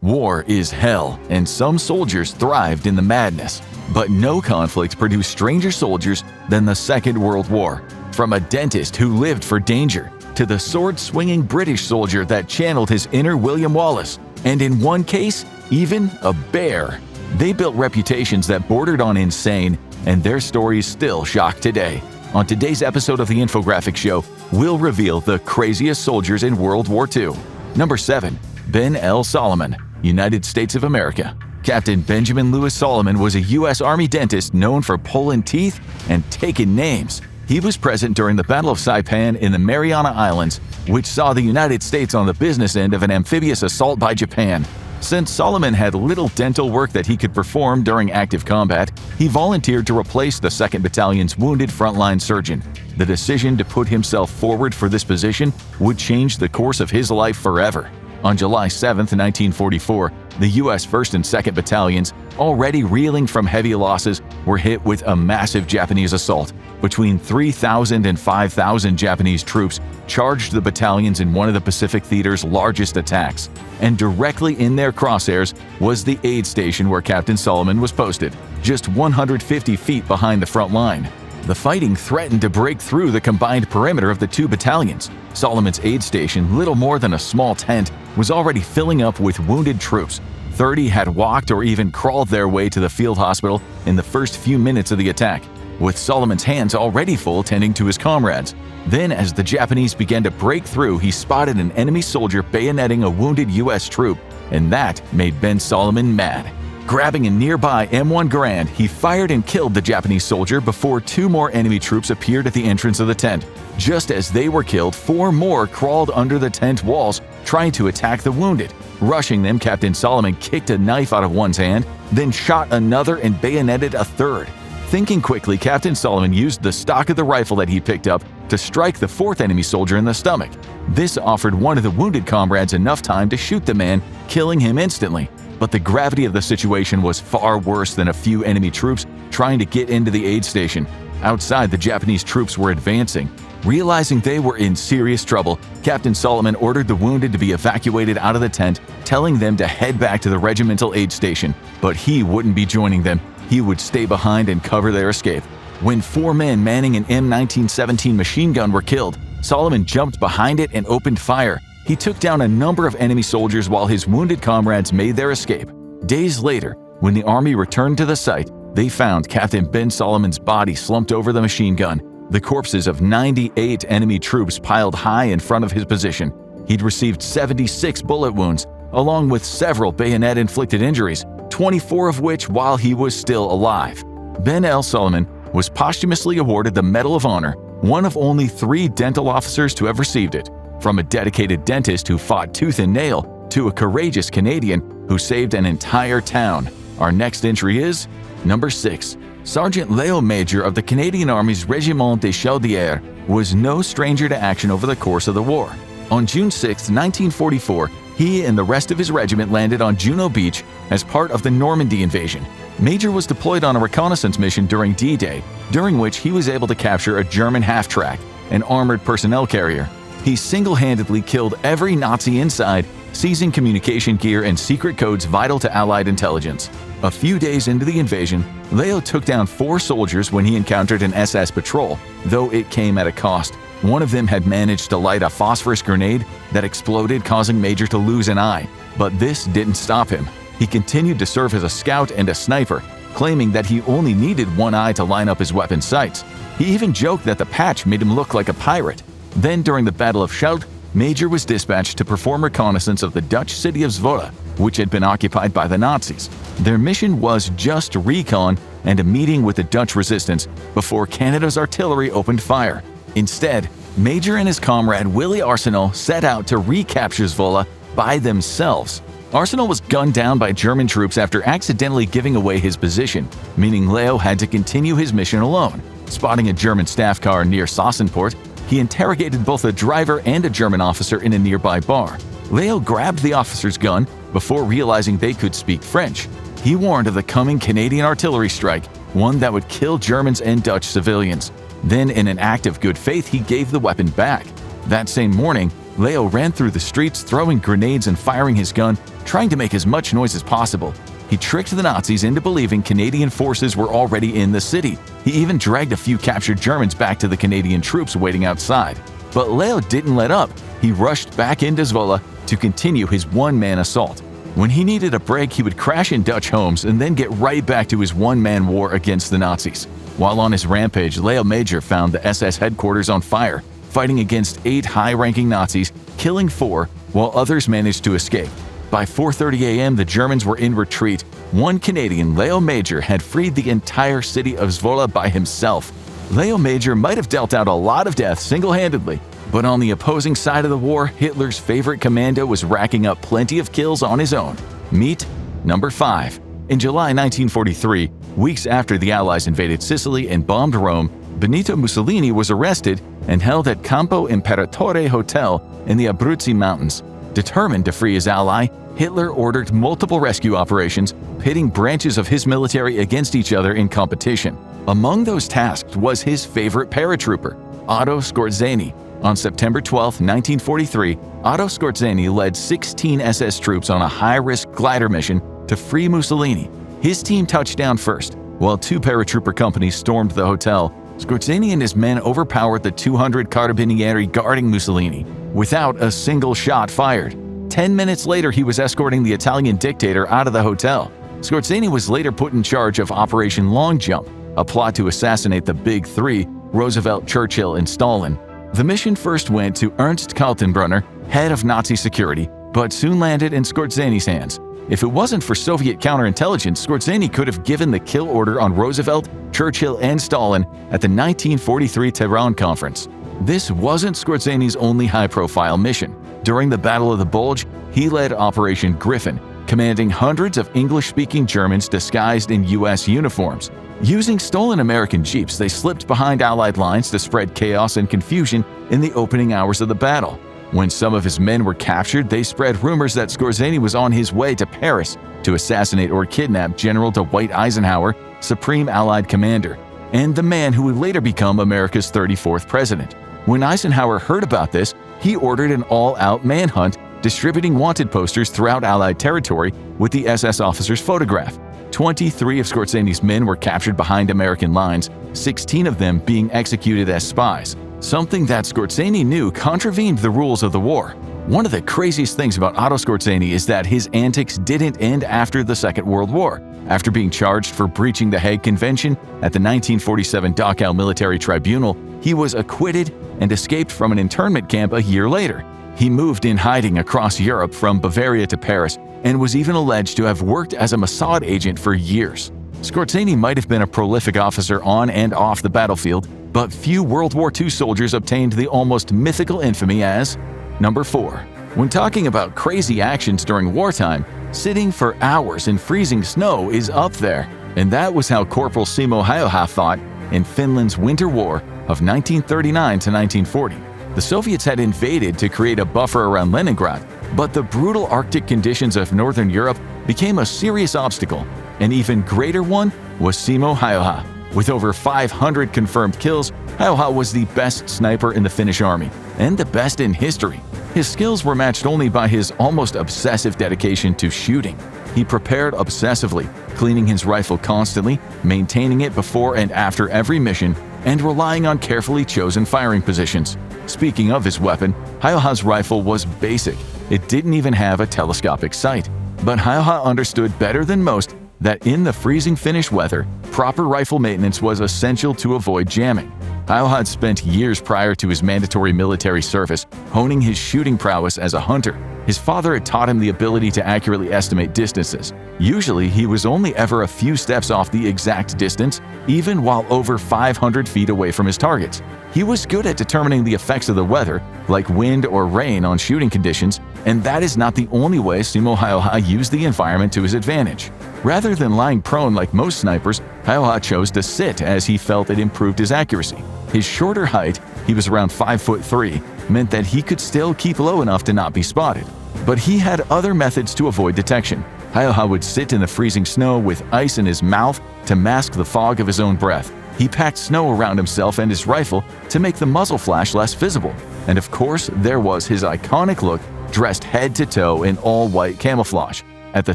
War is hell, and some soldiers thrived in the madness. But no conflict produced stranger soldiers than the Second World War. From a dentist who lived for danger, to the sword-swinging British soldier that channeled his inner William Wallace, and in one case, even a bear. They built reputations that bordered on insane, and their stories still shock today. On today's episode of the Infographics Show, we'll reveal the craziest soldiers in World War II. Number 7. Ben L. Solomon, United States of America. Captain Benjamin Lewis Solomon was a U.S. Army dentist known for pulling teeth and taking names. He was present during the Battle of Saipan in the Mariana Islands, which saw the United States on the business end of an amphibious assault by Japan. Since Solomon had little dental work that he could perform during active combat, he volunteered to replace the 2nd Battalion's wounded frontline surgeon. The decision to put himself forward for this position would change the course of his life forever. On July 7, 1944, the U.S. 1st and 2nd Battalions, already reeling from heavy losses, were hit with a massive Japanese assault. Between 3,000 and 5,000 Japanese troops charged the battalions in one of the Pacific Theater's largest attacks. And directly in their crosshairs was the aid station where Captain Solomon was posted, just 150 feet behind the front line. The fighting threatened to break through the combined perimeter of the two battalions. Solomon's aid station, little more than a small tent, was already filling up with wounded troops. 30 had walked or even crawled their way to the field hospital in the first few minutes of the attack, with Solomon's hands already full tending to his comrades. Then, as the Japanese began to break through, he spotted an enemy soldier bayoneting a wounded U.S. troop, and that made Ben Solomon mad. Grabbing a nearby M1 Garand, he fired and killed the Japanese soldier before 2 more enemy troops appeared at the entrance of the tent. Just as they were killed, 4 more crawled under the tent walls, trying to attack the wounded. Rushing them, Captain Solomon kicked a knife out of one's hand, then shot another and bayoneted a third. Thinking quickly, Captain Solomon used the stock of the rifle that he picked up to strike the 4th enemy soldier in the stomach. This offered one of the wounded comrades enough time to shoot the man, killing him instantly. But the gravity of the situation was far worse than a few enemy troops trying to get into the aid station. Outside, the Japanese troops were advancing. Realizing they were in serious trouble, Captain Solomon ordered the wounded to be evacuated out of the tent, telling them to head back to the regimental aid station. But he wouldn't be joining them. He would stay behind and cover their escape. When 4 men manning an M1917 machine gun were killed, Solomon jumped behind it and opened fire. He took down a number of enemy soldiers while his wounded comrades made their escape. Days later, when the army returned to the site, they found Captain Ben Solomon's body slumped over the machine gun, the corpses of 98 enemy troops piled high in front of his position. He'd received 76 bullet wounds, along with several bayonet-inflicted injuries, 24 of which while he was still alive. Ben L. Solomon was posthumously awarded the Medal of Honor, one of only 3 dental officers to have received it. From a dedicated dentist who fought tooth and nail to a courageous Canadian who saved an entire town. Our next entry is number 6. Sergeant Leo Major of the Canadian Army's Régiment des Chaudières was no stranger to action over the course of the war. On June 6, 1944, he and the rest of his regiment landed on Juno Beach as part of the Normandy invasion. Major was deployed on a reconnaissance mission during D-Day, during which he was able to capture a German half-track, an armored personnel carrier. He single-handedly killed every Nazi inside, seizing communication gear and secret codes vital to Allied intelligence. A few days into the invasion, Leo took down 4 soldiers when he encountered an SS patrol, though it came at a cost. One of them had managed to light a phosphorus grenade that exploded, causing Major to lose an eye. But this didn't stop him. He continued to serve as a scout and a sniper, claiming that he only needed one eye to line up his weapon sights. He even joked that the patch made him look like a pirate. Then, during the Battle of Schout, Major was dispatched to perform reconnaissance of the Dutch city of Zwolle, which had been occupied by the Nazis. Their mission was just recon and a meeting with the Dutch resistance before Canada's artillery opened fire. Instead, Major and his comrade Willie Arsenal set out to recapture Zwolle by themselves. Arsenal was gunned down by German troops after accidentally giving away his position, meaning Leo had to continue his mission alone. Spotting a German staff car near Sassenport, he interrogated both a driver and a German officer in a nearby bar. Leo grabbed the officer's gun before realizing they could speak French. He warned of the coming Canadian artillery strike, one that would kill Germans and Dutch civilians. Then, in an act of good faith, he gave the weapon back. That same morning, Leo ran through the streets throwing grenades and firing his gun trying to make as much noise as possible. He tricked the Nazis into believing Canadian forces were already in the city. He even dragged a few captured Germans back to the Canadian troops waiting outside. But Leo didn't let up. He rushed back into Zwolle to continue his one-man assault. When he needed a break, he would crash in Dutch homes and then get right back to his one-man war against the Nazis. While on his rampage, Leo Major found the SS headquarters on fire, fighting against 8 high-ranking Nazis, killing 4, while others managed to escape. By 4:30 a.m., the Germans were in retreat. One Canadian, Leo Major, had freed the entire city of Zwolle by himself. Leo Major might have dealt out a lot of death single-handedly, but on the opposing side of the war, Hitler's favorite commando was racking up plenty of kills on his own. Meet number 5. In July 1943, weeks after the Allies invaded Sicily and bombed Rome, Benito Mussolini was arrested and held at Campo Imperatore Hotel in the Abruzzi Mountains. Determined to free his ally, Hitler ordered multiple rescue operations, pitting branches of his military against each other in competition. Among those tasked was his favorite paratrooper, Otto Skorzeny. On September 12, 1943, Otto Skorzeny led 16 SS troops on a high-risk glider mission to free Mussolini. His team touched down first. While 2 paratrooper companies stormed the hotel, Skorzeny and his men overpowered the 200 carabinieri guarding Mussolini, without a single shot fired. 10 minutes later, he was escorting the Italian dictator out of the hotel. Skorzeny was later put in charge of Operation Long Jump, a plot to assassinate the Big Three, Roosevelt, Churchill, and Stalin. The mission first went to Ernst Kaltenbrunner, head of Nazi security, but soon landed in Skorzeny's hands. If it wasn't for Soviet counterintelligence, Skorzeny could have given the kill order on Roosevelt, Churchill, and Stalin at the 1943 Tehran Conference. This wasn't Skorzeny's only high-profile mission. During the Battle of the Bulge, he led Operation Griffin, commanding hundreds of English-speaking Germans disguised in U.S. uniforms. Using stolen American jeeps, they slipped behind Allied lines to spread chaos and confusion in the opening hours of the battle. When some of his men were captured, they spread rumors that Skorzeny was on his way to Paris to assassinate or kidnap General Dwight Eisenhower, Supreme Allied Commander, and the man who would later become America's 34th president. When Eisenhower heard about this, he ordered an all-out manhunt, distributing wanted posters throughout Allied territory with the SS officer's photograph. 23 of Skorzeny's men were captured behind American lines, 16 of them being executed as spies. Something that Skorzeny knew contravened the rules of the war. One of the craziest things about Otto Skorzeny is that his antics didn't end after the Second World War. After being charged for breaching the Hague Convention at the 1947 Dachau Military Tribunal, he was acquitted and escaped from an internment camp a year later. He moved in hiding across Europe from Bavaria to Paris and was even alleged to have worked as a Mossad agent for years. Skorzeny might have been a prolific officer on and off the battlefield, but few World War II soldiers obtained the almost mythical infamy as number 4. When talking about crazy actions during wartime, sitting for hours in freezing snow is up there. And that was how Corporal Simo Häyhä fought in Finland's Winter War of 1939 to 1940. The Soviets had invaded to create a buffer around Leningrad, but the brutal Arctic conditions of Northern Europe became a serious obstacle. An even greater one was Simo Häyhä. With over 500 confirmed kills, Häyhä was the best sniper in the Finnish army, and the best in history. His skills were matched only by his almost obsessive dedication to shooting. He prepared obsessively, cleaning his rifle constantly, maintaining it before and after every mission, and relying on carefully chosen firing positions. Speaking of his weapon, Häyhä's rifle was basic. It didn't even have a telescopic sight. But Häyhä understood better than most that in the freezing Finnish weather, proper rifle maintenance was essential to avoid jamming. Häyhä had spent years prior to his mandatory military service honing his shooting prowess as a hunter. His father had taught him the ability to accurately estimate distances. Usually, he was only ever a few steps off the exact distance, even while over 500 feet away from his targets. He was good at determining the effects of the weather, like wind or rain, on shooting conditions, and that is not the only way Simo Häyhä used the environment to his advantage. Rather than lying prone like most snipers, Häyhä chose to sit as he felt it improved his accuracy. His shorter height, he was around 5'3", meant that he could still keep low enough to not be spotted. But he had other methods to avoid detection. Häyhä would sit in the freezing snow with ice in his mouth to mask the fog of his own breath. He packed snow around himself and his rifle to make the muzzle flash less visible. And of course, there was his iconic look dressed head to toe in all-white camouflage. At the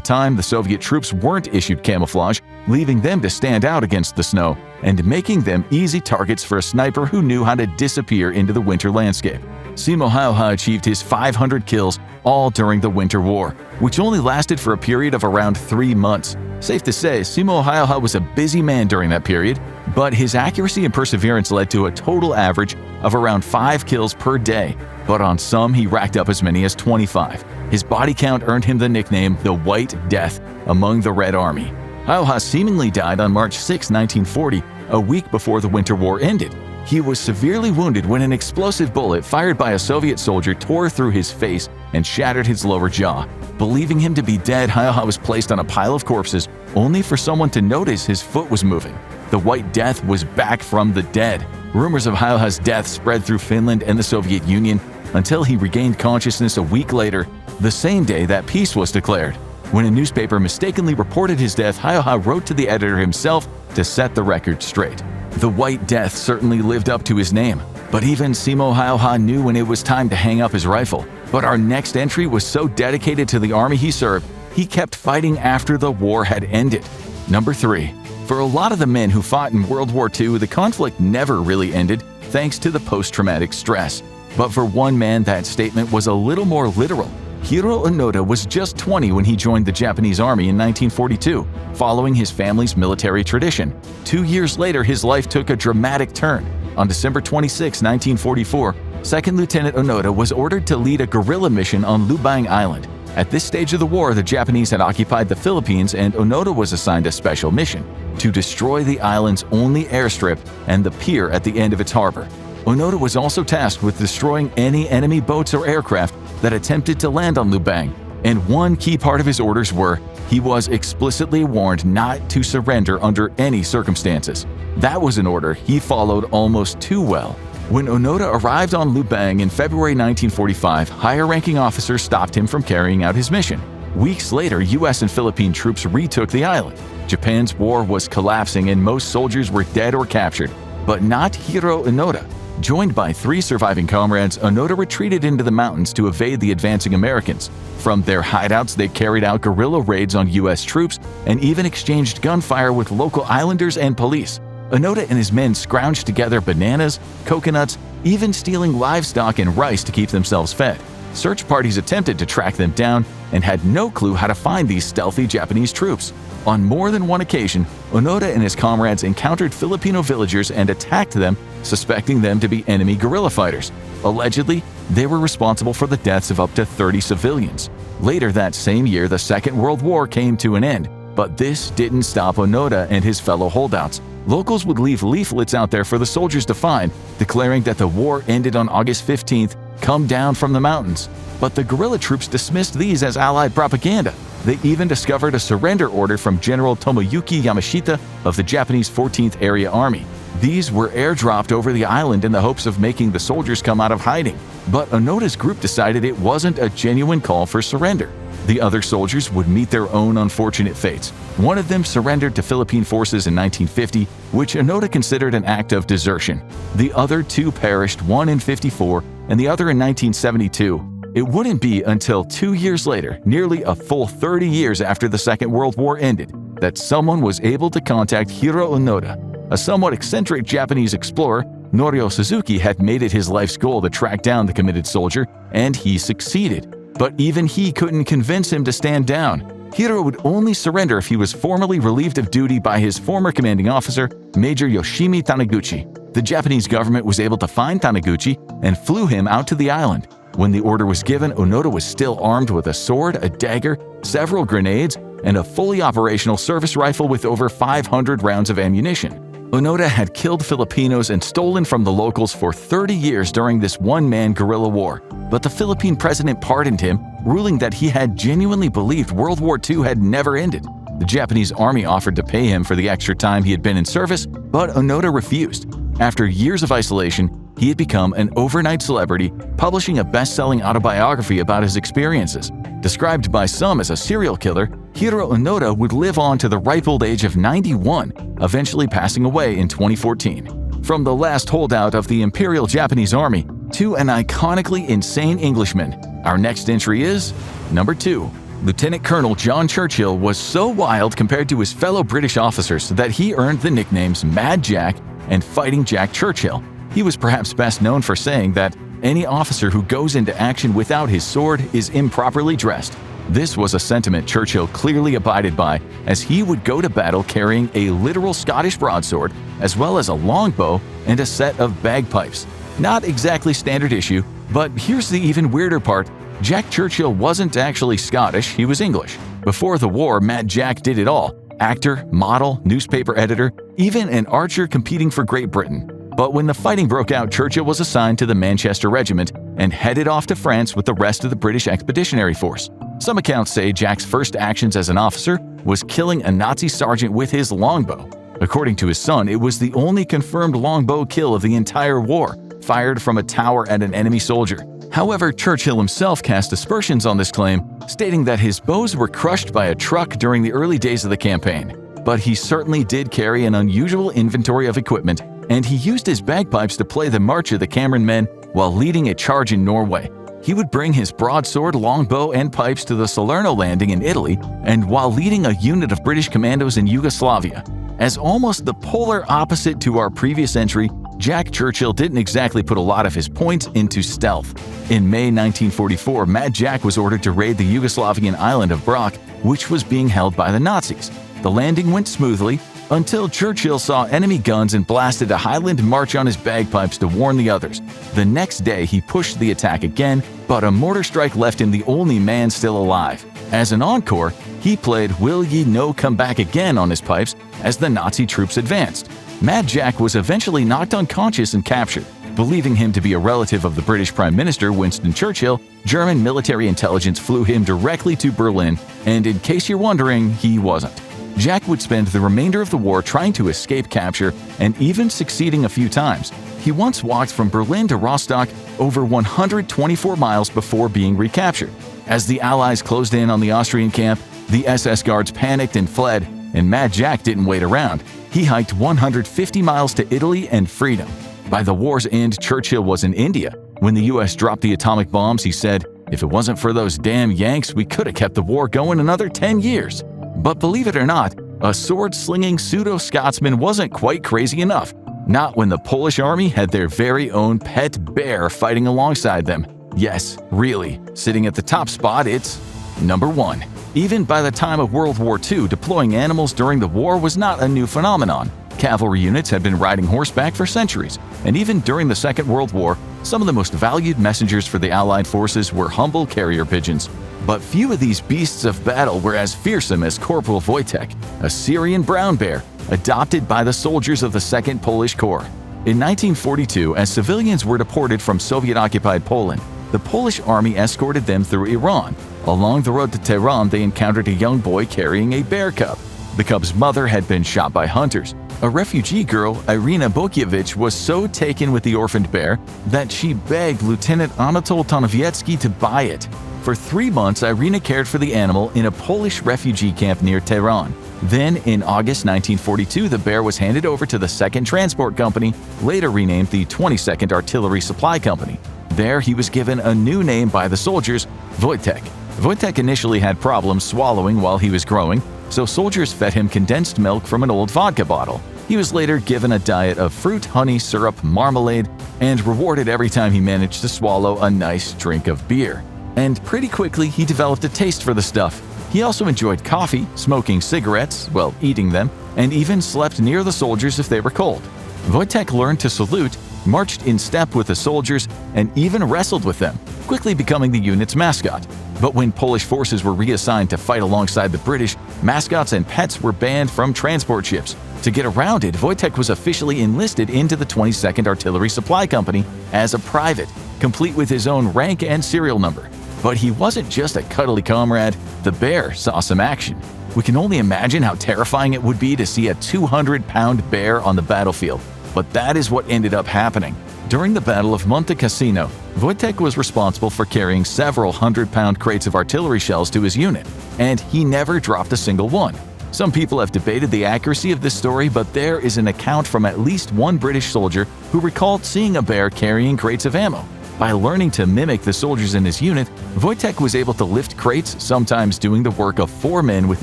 time, the Soviet troops weren't issued camouflage, leaving them to stand out against the snow and making them easy targets for a sniper who knew how to disappear into the winter landscape. Simo Haoha achieved his 500 kills all during the Winter War, which only lasted for a period of around 3 months. Safe to say, Simo Haoha was a busy man during that period, but his accuracy and perseverance led to a total average of around 5 kills per day, but on some he racked up as many as 25. His body count earned him the nickname the White Death among the Red Army. Haoha seemingly died on March 6, 1940, a week before the Winter War ended. He was severely wounded when an explosive bullet fired by a Soviet soldier tore through his face and shattered his lower jaw. Believing him to be dead, Haoha was placed on a pile of corpses, only for someone to notice his foot was moving. The White Death was back from the dead. Rumors of Haoha's death spread through Finland and the Soviet Union until he regained consciousness a week later, the same day that peace was declared. When a newspaper mistakenly reported his death, Haoha wrote to the editor himself to set the record straight. The White Death certainly lived up to his name, but even Simo Haoha knew when it was time to hang up his rifle. But our next entry was so dedicated to the army he served, he kept fighting after the war had ended. Number 3. For a lot of the men who fought in World War II, the conflict never really ended thanks to the post-traumatic stress. But for one man, that statement was a little more literal. Hiro Onoda was just 20 when he joined the Japanese Army in 1942, following his family's military tradition. 2 years later, his life took a dramatic turn. On December 26, 1944, Second Lieutenant Onoda was ordered to lead a guerrilla mission on Lubang Island. At this stage of the war, the Japanese had occupied the Philippines and Onoda was assigned a special mission to destroy the island's only airstrip and the pier at the end of its harbor. Onoda was also tasked with destroying any enemy boats or aircraft that attempted to land on Lubang, and one key part of his orders were he was explicitly warned not to surrender under any circumstances. That was an order he followed almost too well. When Onoda arrived on Lubang in February 1945, higher-ranking officers stopped him from carrying out his mission. Weeks later, U.S. and Philippine troops retook the island. Japan's war was collapsing and most soldiers were dead or captured, but not Hiro Onoda. Joined by 3 surviving comrades, Onoda retreated into the mountains to evade the advancing Americans. From their hideouts, they carried out guerrilla raids on U.S. troops and even exchanged gunfire with local islanders and police. Onoda and his men scrounged together bananas, coconuts, even stealing livestock and rice to keep themselves fed. Search parties attempted to track them down and had no clue how to find these stealthy Japanese troops. On more than one occasion, Onoda and his comrades encountered Filipino villagers and attacked them, suspecting them to be enemy guerrilla fighters. Allegedly, they were responsible for the deaths of up to 30 civilians. Later that same year, the Second World War came to an end, but this didn't stop Onoda and his fellow holdouts. Locals would leave leaflets out there for the soldiers to find, declaring that the war ended on August 15th, come down from the mountains. But the guerrilla troops dismissed these as Allied propaganda. They even discovered a surrender order from General Tomoyuki Yamashita of the Japanese 14th Area Army. These were airdropped over the island in the hopes of making the soldiers come out of hiding. But Onoda's group decided it wasn't a genuine call for surrender. The other soldiers would meet their own unfortunate fates. One of them surrendered to Philippine forces in 1950, which Onoda considered an act of desertion. The other 2 perished, one in 1954 and the other in 1972. It wouldn't be until 2 years later, nearly a full 30 years after the Second World War ended, that someone was able to contact Hiro Onoda. A somewhat eccentric Japanese explorer, Norio Suzuki, had made it his life's goal to track down the committed soldier, and he succeeded. But even he couldn't convince him to stand down. Hiro would only surrender if he was formally relieved of duty by his former commanding officer, Major Yoshimi Taniguchi. The Japanese government was able to find Taniguchi and flew him out to the island. When the order was given, Onoda was still armed with a sword, a dagger, several grenades, and a fully operational service rifle with over 500 rounds of ammunition. Onoda had killed Filipinos and stolen from the locals for 30 years during this one-man guerrilla war, but the Philippine president pardoned him, ruling that he had genuinely believed World War II had never ended. The Japanese army offered to pay him for the extra time he had been in service, but Onoda refused. After years of isolation, he had become an overnight celebrity, publishing a best-selling autobiography about his experiences. Described by some as a serial killer, Hiro Onoda would live on to the ripe old age of 91, eventually passing away in 2014. From the last holdout of the Imperial Japanese Army to an iconically insane Englishman, Our next entry is number 2. Lieutenant Colonel John Churchill was so wild compared to his fellow British officers that he earned the nicknames Mad Jack and Fighting Jack Churchill. He was perhaps best known for saying that any officer who goes into action without his sword is improperly dressed. This was a sentiment Churchill clearly abided by, as he would go to battle carrying a literal Scottish broadsword, as well as a longbow and a set of bagpipes. Not exactly standard issue, but here's the even weirder part. Jack Churchill wasn't actually Scottish, he was English. Before the war, Mad Jack did it all: actor, model, newspaper editor, even an archer competing for Great Britain. But when the fighting broke out, Churchill was assigned to the Manchester Regiment and headed off to France with the rest of the British Expeditionary Force. Some accounts say Jack's first actions as an officer was killing a Nazi sergeant with his longbow. According to his son, it was the only confirmed longbow kill of the entire war, fired from a tower at an enemy soldier. However, Churchill himself cast aspersions on this claim, stating that his bows were crushed by a truck during the early days of the campaign. But he certainly did carry an unusual inventory of equipment, and he used his bagpipes to play the March of the Cameron Men while leading a charge in Norway. He would bring his broadsword, longbow, and pipes to the Salerno landing in Italy, and while leading a unit of British commandos in Yugoslavia. As almost the polar opposite to our previous entry, Jack Churchill didn't exactly put a lot of his points into stealth. In May 1944, Mad Jack was ordered to raid the Yugoslavian island of Brac, which was being held by the Nazis. The landing went smoothly until Churchill saw enemy guns and blasted a Highland march on his bagpipes to warn the others. The next day, he pushed the attack again, but a mortar strike left him the only man still alive. As an encore, he played "Will Ye No Come Back Again" on his pipes as the Nazi troops advanced. Mad Jack was eventually knocked unconscious and captured. Believing him to be a relative of the British Prime Minister Winston Churchill, German military intelligence flew him directly to Berlin, and in case you're wondering, he wasn't. Jack would spend the remainder of the war trying to escape capture and even succeeding a few times. He once walked from Berlin to Rostock over 124 miles before being recaptured. As the Allies closed in on the Austrian camp, the SS guards panicked and fled, and Mad Jack didn't wait around. He hiked 150 miles to Italy and freedom. By the war's end, Churchill was in India. When the US dropped the atomic bombs, he said, "If it wasn't for those damn Yanks, we could have kept the war going another 10 years. But believe it or not, a sword-slinging pseudo-Scotsman wasn't quite crazy enough. Not when the Polish army had their very own pet bear fighting alongside them. Yes, really, sitting at the top spot, it's number 1. Even by the time of World War II, deploying animals during the war was not a new phenomenon. Cavalry units had been riding horseback for centuries, and even during the Second World War, some of the most valued messengers for the Allied forces were humble carrier pigeons. But few of these beasts of battle were as fearsome as Corporal Voytek, a Syrian brown bear adopted by the soldiers of the 2nd Polish Corps. In 1942, as civilians were deported from Soviet-occupied Poland, the Polish army escorted them through Iran. Along the road to Tehran, they encountered a young boy carrying a bear cub. The cub's mother had been shot by hunters. A refugee girl, Irina Bokievich, was so taken with the orphaned bear that she begged Lieutenant Anatol Tonowiecki to buy it. For 3 months, Irina cared for the animal in a Polish refugee camp near Tehran. Then, in August 1942, the bear was handed over to the 2nd Transport Company, later renamed the 22nd Artillery Supply Company. There, he was given a new name by the soldiers, Voytek. Voytek initially had problems swallowing while he was growing, so soldiers fed him condensed milk from an old vodka bottle. He was later given a diet of fruit, honey, syrup, marmalade, and rewarded every time he managed to swallow a nice drink of beer. And pretty quickly, he developed a taste for the stuff. He also enjoyed coffee, smoking cigarettes, well, eating them, and even slept near the soldiers if they were cold. Voytek learned to salute, marched in step with the soldiers, and even wrestled with them, quickly becoming the unit's mascot. But when Polish forces were reassigned to fight alongside the British, mascots and pets were banned from transport ships. To get around it, Voytek was officially enlisted into the 22nd Artillery Supply Company as a private, complete with his own rank and serial number. But he wasn't just a cuddly comrade. The bear saw some action. We can only imagine how terrifying it would be to see a 200-pound bear on the battlefield. But that is what ended up happening. During the Battle of Monte Cassino, Voytek was responsible for carrying several 100-pound crates of artillery shells to his unit, and he never dropped a single one. Some people have debated the accuracy of this story, but there is an account from at least one British soldier who recalled seeing a bear carrying crates of ammo. By learning to mimic the soldiers in his unit, Voytek was able to lift crates, sometimes doing the work of 4 men with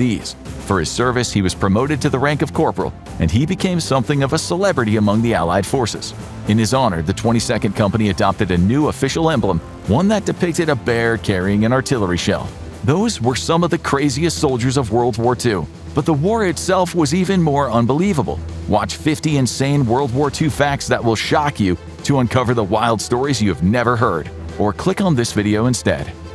ease. For his service, he was promoted to the rank of corporal, and he became something of a celebrity among the Allied forces. In his honor, the 22nd Company adopted a new official emblem, one that depicted a bear carrying an artillery shell. Those were some of the craziest soldiers of World War II, but the war itself was even more unbelievable. Watch 50 insane World War II facts that will shock you to uncover the wild stories you have never heard, or click on this video instead.